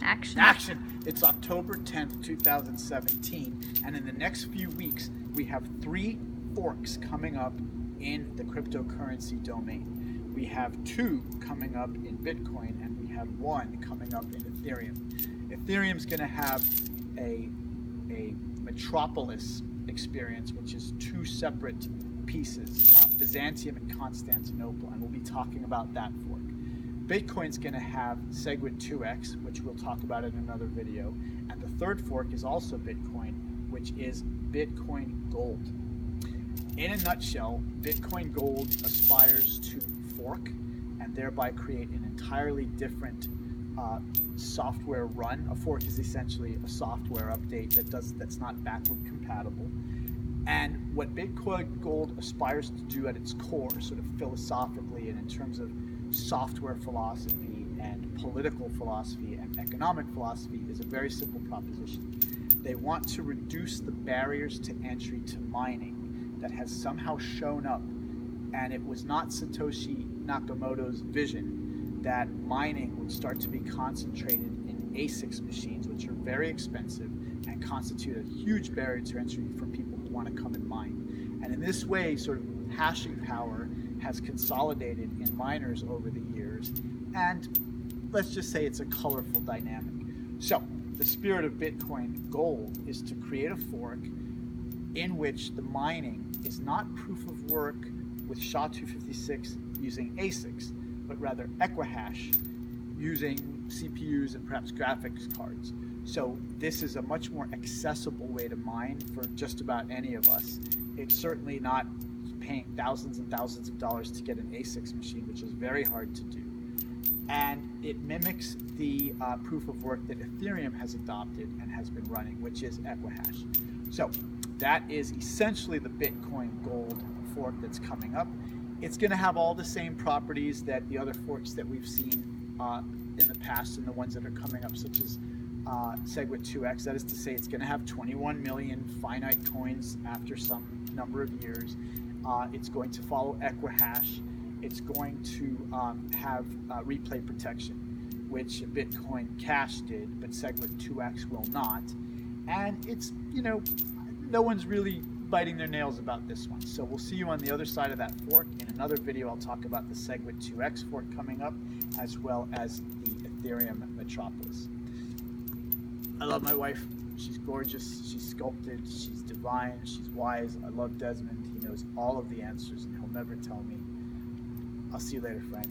Action. Action! It's October 10th, 2017, and in the next few weeks, we have 3 forks coming up in the cryptocurrency domain. We have 2 coming up in Bitcoin, and we have 1 coming up in Ethereum. Ethereum's going to have a metropolis experience, which is 2 separate pieces, Byzantium and Constantinople, and we'll be talking about that fork. Bitcoin's going to have SegWit 2x, which we'll talk about in another video, and the third fork is also Bitcoin, which is Bitcoin Gold. In a nutshell, Bitcoin Gold aspires to fork and thereby create an entirely different software run. A fork is essentially a software update that's not backward compatible. And what Bitcoin Gold aspires to do at its core, sort of philosophically and in terms of software philosophy and political philosophy and economic philosophy, is a very simple proposition. They want to reduce the barriers to entry to mining that has somehow shown up, and it was not Satoshi Nakamoto's vision that mining would start to be concentrated in ASICs machines, which are very expensive and constitute a huge barrier to entry for people who want to come and mine. And in this way, sort of hashing power has consolidated in miners over the years, and let's just say it's a colorful dynamic. So the spirit of Bitcoin Gold is to create a fork in which the mining is not proof of work with SHA-256 using ASICs, but rather Equihash using CPUs and perhaps graphics cards. So this is a much more accessible way to mine for just about any of us. It's certainly not paying thousands and thousands of dollars to get an ASICs machine, which is very hard to do. And it mimics the proof of work that Ethereum has adopted and has been running, which is Equihash. So that is essentially the Bitcoin Gold fork that's coming up. It's going to have all the same properties that the other forks that we've seen in the past and the ones that are coming up, such as SegWit 2x. That is to say, it's going to have 21 million finite coins after some number of years. It's going to follow Equihash. It's going to have replay protection, which Bitcoin Cash did, but SegWit 2x will not. And it's, no one's really biting their nails about this one. So we'll see you on the other side of that fork. In another video, I'll talk about the SegWit 2x fork coming up, as well as the Ethereum Metropolis. I love my wife. She's gorgeous. She's sculpted. She's divine. She's wise. I love Desmond. He knows all of the answers, and he'll never tell me. I'll see you later, friend.